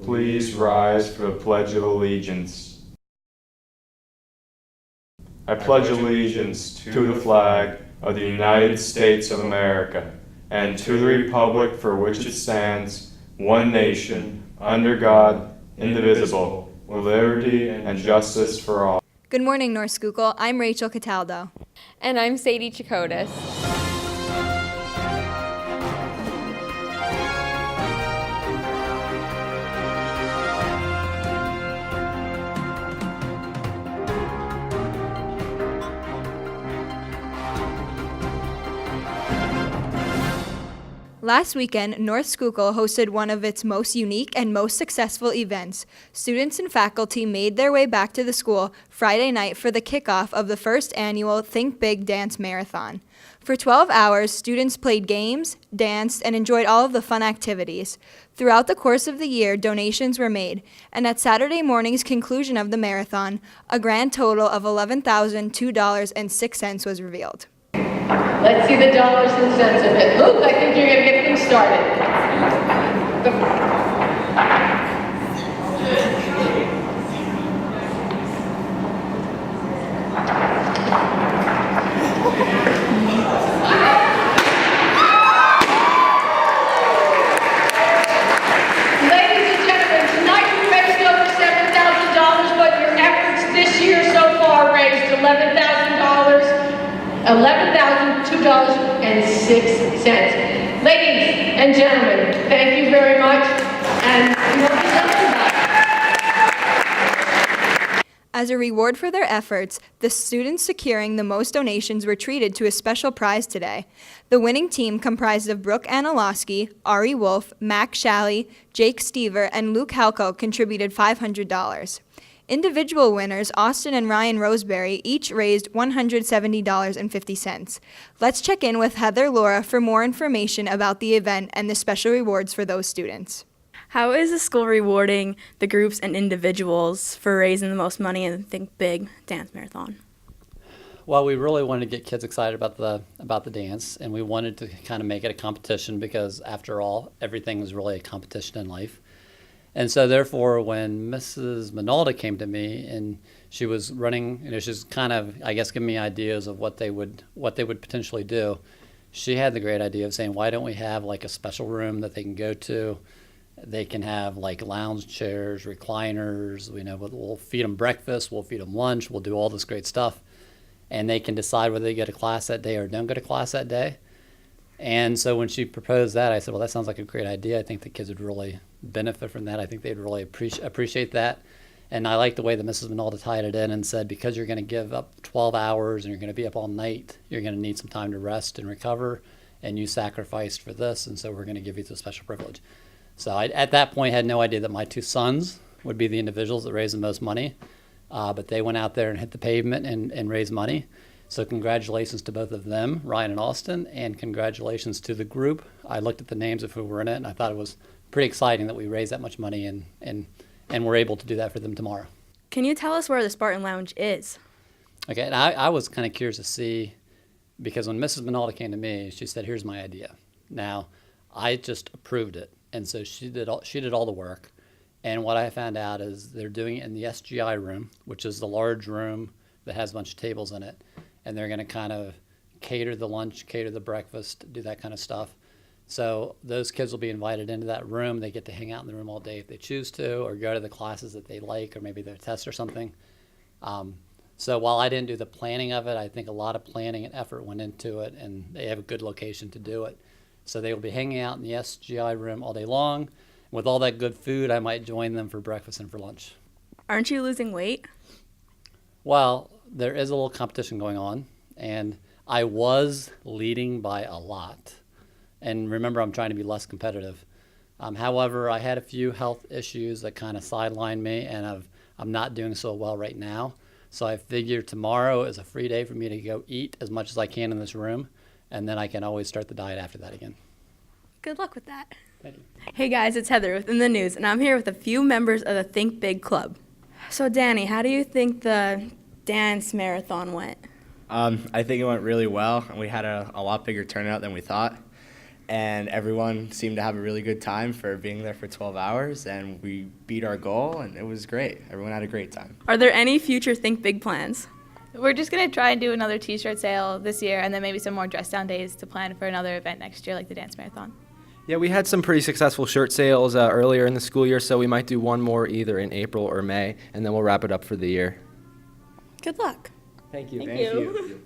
Please rise for the Pledge of Allegiance. I pledge allegiance to the flag of the United States of America and to the republic for which it stands, one nation, under God, indivisible, with liberty and justice for all. Good morning, North Schuylkill. I'm Rachel Cataldo. And I'm Sadie Chakotis. Last weekend, North Schuylkill hosted one of its most unique and most successful events. Students and faculty made their way back to the school Friday night for the kickoff of the first annual Think Big Dance Marathon. For 12 hours, students played games, danced, and enjoyed all of the fun activities. Throughout the course of the year, donations were made, and at Saturday morning's conclusion of the marathon, a grand total of $11,002.06 was revealed. Let's see the dollars and cents of it. Luke, I think you're going to get things started. Ladies and gentlemen, tonight we raised over $7,000, but your efforts this year so far raised $11,002.06. Ladies and gentlemen, thank you very much, and we hope you love tonight. As a reward for their efforts, the students securing the most donations were treated to a special prize today. The winning team, comprised of Brooke Analowski, Ari Wolf, Mac Shalley, Jake Stever, and Luke Halko, contributed $500. Individual winners, Austin and Ryan Roseberry, each raised $170.50. Let's check in with Heather Laura for more information about the event and the special rewards for those students. How is the school rewarding the groups and individuals for raising the most money in the Think Big Dance Marathon? Well, we really wanted to get kids excited about the dance, and we wanted to kind of make it a competition because, after all, everything is really a competition in life. And so, therefore, when Mrs. Minalda came to me and she was running, she's kind of, I guess, giving me ideas of what they would potentially do. She had the great idea of saying, why don't we have like a special room that they can go to? They can have like lounge chairs, recliners. We'll feed them breakfast, we'll feed them lunch, we'll do all this great stuff, and they can decide whether they go to class that day or don't go to class that day. And so when she proposed that, I said, well, that sounds like a great idea. I think the kids would really benefit from that. I think they'd really appreciate that. And I like the way that Mrs. Minalda tied it in and said, because you're going to give up 12 hours and you're going to be up all night, you're going to need some time to rest and recover, and you sacrificed for this, and so we're going to give you this special privilege. So I, at that point, had no idea that my two sons would be the individuals that raised the most money, but they went out there and hit the pavement and raised money. So congratulations to both of them, Ryan and Austin, and congratulations to the group. I looked at the names of who were in it, and I thought it was pretty exciting that we raised that much money and we're able to do that for them tomorrow. Can you tell us where the Spartan Lounge is? Okay, and I was kind of curious to see, because when Mrs. Minalda came to me, she said, here's my idea. Now, I just approved it, and so she did all the work. And what I found out is they're doing it in the SGI room, which is the large room that has a bunch of tables in it. And they're going to kind of cater the lunch, cater the breakfast, do that kind of stuff. So those kids will be invited into that room. They get to hang out in the room all day if they choose to, or go to the classes that they like, or maybe their tests or something. So while I didn't do the planning of it, I think a lot of planning and effort went into it, and they have a good location to do it. So they will be hanging out in the SGI room all day long. With all that good food, I might join them for breakfast and for lunch. Aren't you losing weight? Well, there is a little competition going on, and I was leading by a lot. And remember, I'm trying to be less competitive. However, I had a few health issues that kind of sidelined me, and I'm not doing so well right now. So I figure tomorrow is a free day for me to go eat as much as I can in this room, and then I can always start the diet after that again. Good luck with that. Thank you. Hey guys, it's Heather with In the News, and I'm here with a few members of the Think Big Club. So Danny, how do you think the dance marathon went? I think it went really well, and we had a lot bigger turnout than we thought. and everyone seemed to have a really good time for being there for 12 hours, and we beat our goal, and it was great. Everyone had a great time. Are there any future Think Big plans? We're just going to try and do another t-shirt sale this year and then maybe some more dress down days to plan for another event next year like the dance marathon. Yeah, we had some pretty successful shirt sales earlier in the school year, so we might do one more either in April or May, and then we'll wrap it up for the year. Good luck. Thank you. Thank you.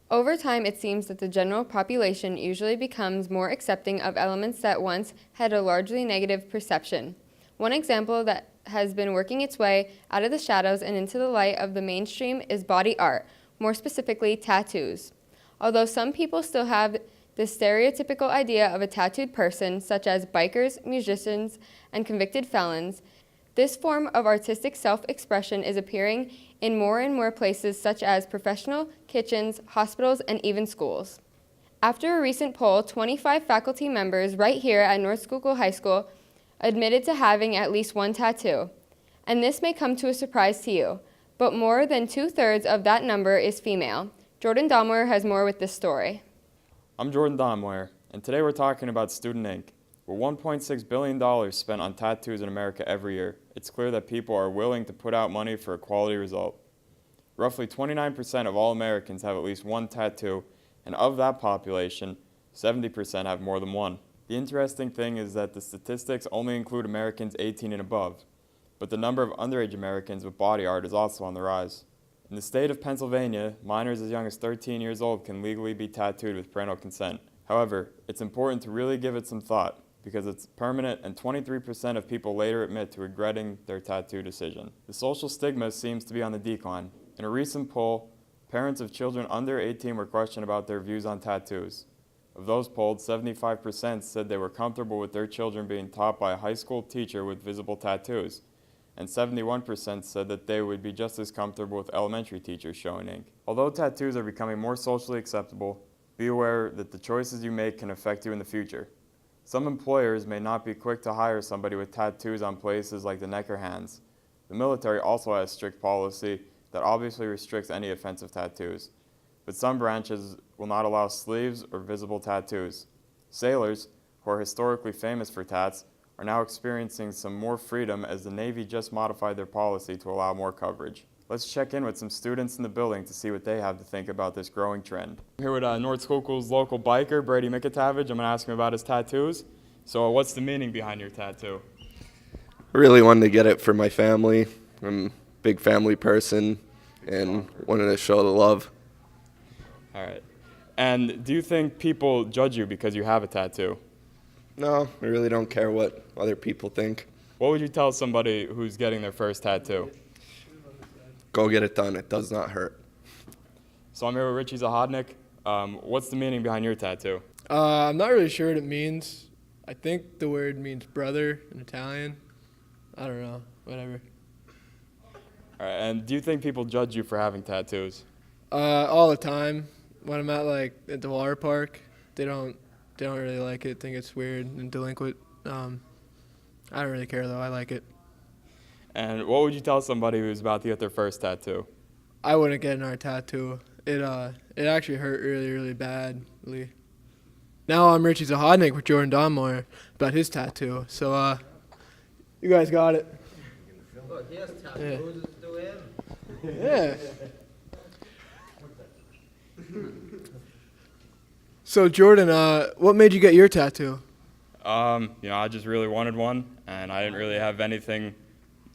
Over time, it seems that the general population usually becomes more accepting of elements that once had a largely negative perception. One example that has been working its way out of the shadows and into the light of the mainstream is body art, more specifically tattoos. Although some people still have the stereotypical idea of a tattooed person, such as bikers, musicians, and convicted felons, this form of artistic self-expression is appearing in more and more places such as professional, kitchens, hospitals, and even schools. After a recent poll, 25 faculty members right here at North Schuylkill High School admitted to having at least one tattoo. And this may come to a surprise to you, but more than 2/3 of that number is female. Jordan Domler has more with this story. I'm Jordan Domler, and today we're talking about Student Inc. With $1.6 billion spent on tattoos in America every year, it's clear that people are willing to put out money for a quality result. Roughly 29% of all Americans have at least one tattoo, and of that population, 70% have more than one. The interesting thing is that the statistics only include Americans 18 and above, but the number of underage Americans with body art is also on the rise. In the state of Pennsylvania, minors as young as 13 years old can legally be tattooed with parental consent. However, it's important to really give it some thought, because it's permanent and 23% of people later admit to regretting their tattoo decision. The social stigma seems to be on the decline. In a recent poll, parents of children under 18 were questioned about their views on tattoos. Of those polled, 75% said they were comfortable with their children being taught by a high school teacher with visible tattoos, and 71% said that they would be just as comfortable with elementary teachers showing ink. Although tattoos are becoming more socially acceptable, be aware that the choices you make can affect you in the future. Some employers may not be quick to hire somebody with tattoos on places like the neck or hands. The military also has strict policy that obviously restricts any offensive tattoos, but some branches will not allow sleeves or visible tattoos. Sailors, who are historically famous for tats, are now experiencing some more freedom as the Navy just modified their policy to allow more coverage. Let's check in with some students in the building to see what they have to think about this growing trend. I'm here with North Schuylkill's local biker, Brady Mikatavage. I'm going to ask him about his tattoos. So what's the meaning behind your tattoo? I really wanted to get it for my family. I'm a big family person and wanted to show the love. All right. And do you think people judge you because you have a tattoo? No, I really don't care what other people think. What would you tell somebody who's getting their first tattoo? Go get it done. It does not hurt. So I'm here with Richie Zahodnik. What's the meaning behind your tattoo? I'm not really sure what it means. I think the word means brother in Italian. I don't know. Whatever. All right. And do you think people judge you for having tattoos? All the time. When I'm at the water park, they don't really like it. Think it's weird and delinquent. I don't really care though. I like it. And what would you tell somebody who's about to get their first tattoo? I wouldn't get another tattoo. It actually hurt really, really badly. Now I'm Richie Zahodnik with Jordan Donmore about his tattoo. So you guys got it. Look, he has tattoos to him. Yeah. So Jordan, what made you get your tattoo? I just really wanted one, and I didn't really have anything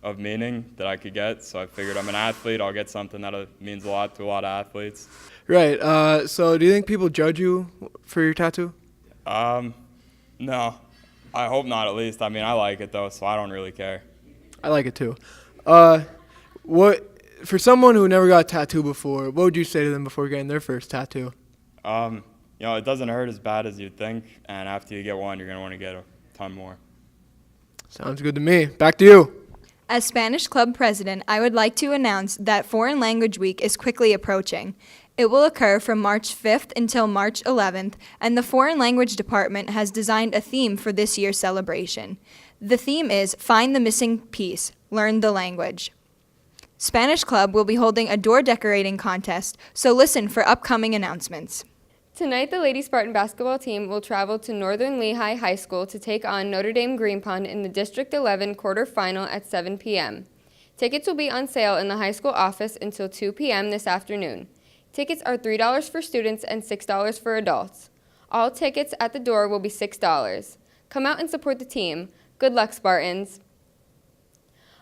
of meaning that I could get, so I figured I'm an athlete, I'll get something that means a lot to a lot of athletes. Right. So do you think people judge you for your tattoo? No. I hope not, at least. I mean, I like it, though, so I don't really care. I like it, too. For someone who never got a tattoo before, what would you say to them before getting their first tattoo? It doesn't hurt as bad as you'd think, and after you get one, you're going to want to get a ton more. Sounds good to me. Back to you. As Spanish Club president, I would like to announce that Foreign Language Week is quickly approaching. It will occur from March 5th until March 11th, and the Foreign Language Department has designed a theme for this year's celebration. The theme is Find the Missing Piece, Learn the Language. Spanish Club will be holding a door decorating contest, so listen for upcoming announcements. Tonight, the Lady Spartan basketball team will travel to Northern Lehigh High School to take on Notre Dame Green Pond in the District 11 quarterfinal at 7 p.m. Tickets will be on sale in the high school office until 2 p.m. this afternoon. Tickets are $3 for students and $6 for adults. All tickets at the door will be $6. Come out and support the team. Good luck, Spartans.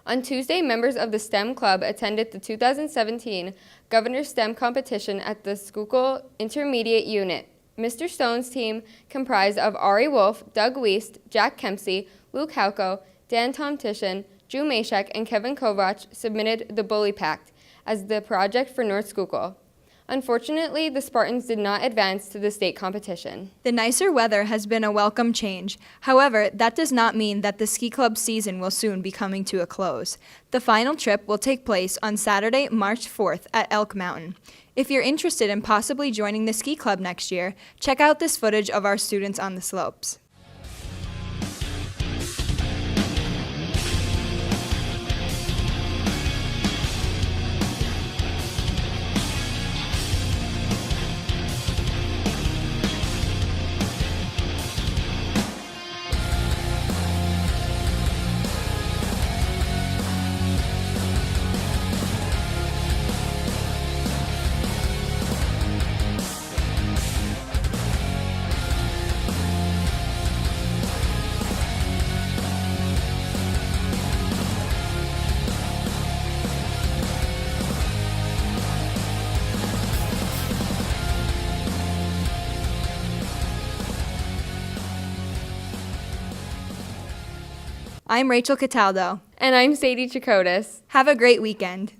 On Tuesday, members of the STEM Club attended the 2017 Governor's STEM competition at the Schuylkill Intermediate Unit. Mr. Stone's team, comprised of Ari Wolf, Doug Weist, Jack Kempsey, Luke Halko, Dan Tomtitian, Drew Mashek, and Kevin Kovach, submitted the Bully Pact as the project for North Schuylkill. Unfortunately, the Spartans did not advance to the state competition. The nicer weather has been a welcome change. However, that does not mean that the ski club season will soon be coming to a close. The final trip will take place on Saturday, March 4th at Elk Mountain. If you're interested in possibly joining the ski club next year, check out this footage of our students on the slopes. I'm Rachel Cataldo. And I'm Sadie Chakotis. Have a great weekend.